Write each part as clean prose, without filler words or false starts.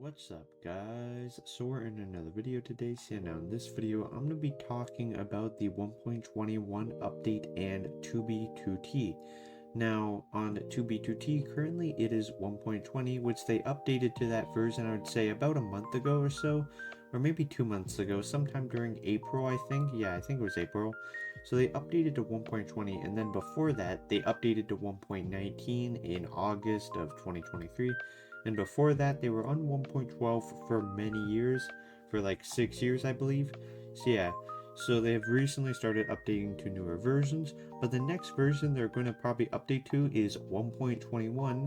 What's up guys? So we're in another video today. So now in this video I'm going to be talking about the 1.21 update and 2B2T. Now on 2B2T currently it is 1.20, which they updated to that version I would say about a month ago or so, or maybe 2 months ago, sometime during April I think. Yeah, I think it was April. So they updated to 1.20, and then before that they updated to 1.19 in August of 2023. And before that they were on 1.12 for many years, for like 6 years I believe. So yeah, so they've recently started updating to newer versions, but the next version they're going to probably update to is 1.21,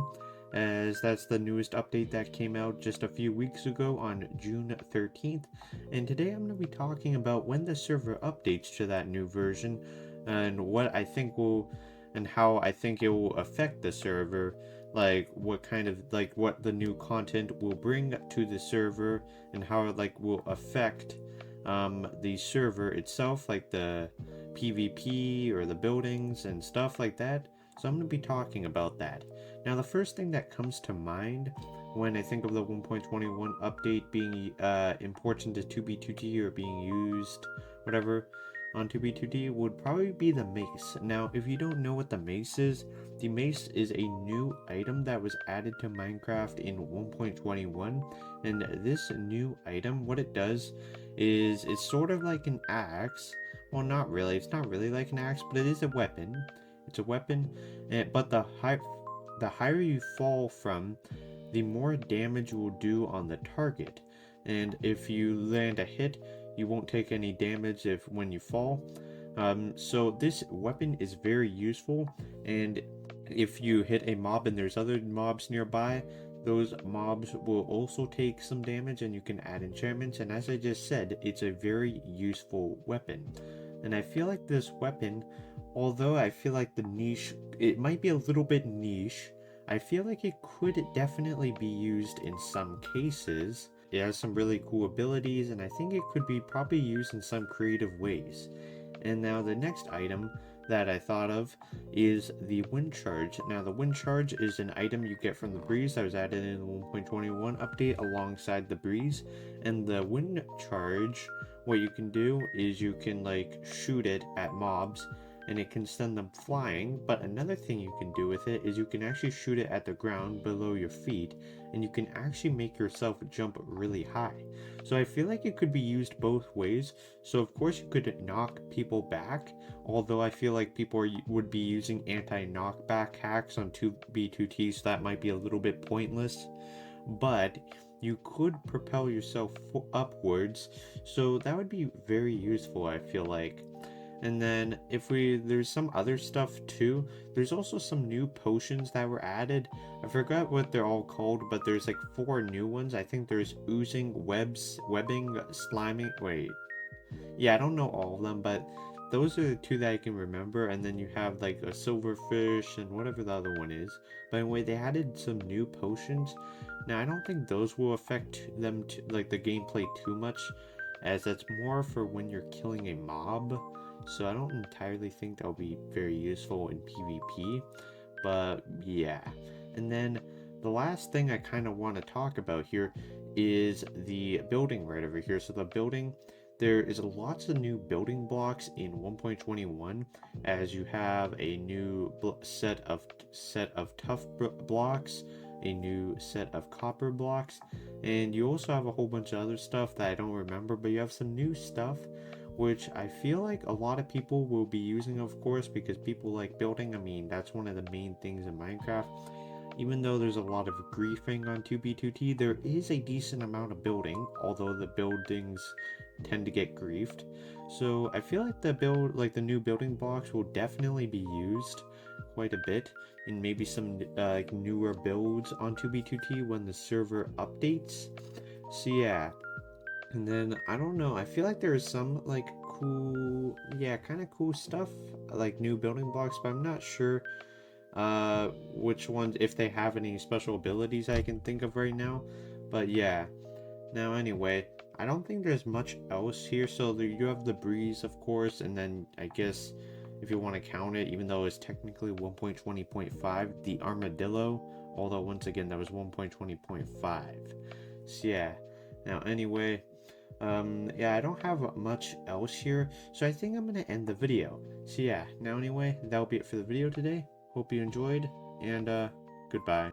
as that's the newest update that came out just a few weeks ago on June 13th. And today I'm going to be talking about when the server updates to that new version, and what I think will, and how I think it will affect the server, like what kind of, like what the new content will bring to the server, and how it like will affect the server itself, like the PvP or the buildings and stuff like that. So I'm going to be talking about that. Now the first thing that comes to mind when I think of the 1.21 update being important to 2B2T or being used, whatever, on 2B2T would probably be the mace. Now if you don't know what the mace is a new item that was added to Minecraft in 1.21, and this new item, what it does is it's sort of like an axe. Well, not really, it's not really like an axe, but it is a weapon. It's a weapon, but the higher you fall from, the more damage you will do on the target. And if you land a hit, you won't take any damage when you fall. So this weapon is very useful, and if you hit a mob and there's other mobs nearby, those mobs will also take some damage, and you can add enchantments. And as I just said, it's a very useful weapon. And I feel like this weapon, although I feel like the niche, it might be a little bit niche, I feel like it could definitely be used in some cases. It has some really cool abilities, and I think it could be probably used in some creative ways. And now the next item that I thought of is the wind charge. Now the wind charge is an item you get from the breeze that was added in the 1.21 update alongside the breeze. And the wind charge, what you can do is you can like shoot it at mobs and it can send them flying. But another thing you can do with it is you can actually shoot it at the ground below your feet, and you can actually make yourself jump really high. So I feel like it could be used both ways. So of course you could knock people back, although I feel like people would be using anti-knockback hacks on 2B2T, so that might be a little bit pointless. But you could propel yourself upwards, so that would be very useful, I feel like. And then there's some other stuff too. There's also some new potions that were added. I forgot what they're all called, but there's like 4 new ones. I think there's oozing, webbing, sliming. Wait, yeah, I don't know all of them, but those are the 2 that I can remember. And then you have like a silverfish and whatever the other one is. But anyway, they added some new potions. Now I don't think those will affect them like the gameplay too much, as that's more for when you're killing a mob. So I don't entirely think that'll be very useful in PvP, but yeah. And then the last thing I kind of want to talk about here is the building right over here. So the building, there is lots of new building blocks in 1.21, as you have a new set of tough blocks, a new set of copper blocks, and you also have a whole bunch of other stuff that I don't remember, but you have some new stuff which I feel like a lot of people will be using, of course, because people like building. I mean, that's one of the main things in Minecraft. Even though there's a lot of griefing on 2B2T, there is a decent amount of building, although the buildings tend to get griefed. So I feel like the new building blocks will definitely be used quite a bit in maybe some newer builds on 2B2T when the server updates. So yeah. And then, I don't know, I feel like there's some, like, cool, yeah, kind of cool stuff, like new building blocks, but I'm not sure which ones, if they have any special abilities I can think of right now. But yeah, now anyway, I don't think there's much else here. So you have the breeze, of course, and then I guess if you want to count it, even though it's technically 1.20.5, the armadillo, although once again that was 1.20.5. So yeah, now anyway, yeah, I don't have much else here, so I think I'm gonna end the video. So yeah, now anyway, that'll be it for the video today. Hope you enjoyed, and goodbye.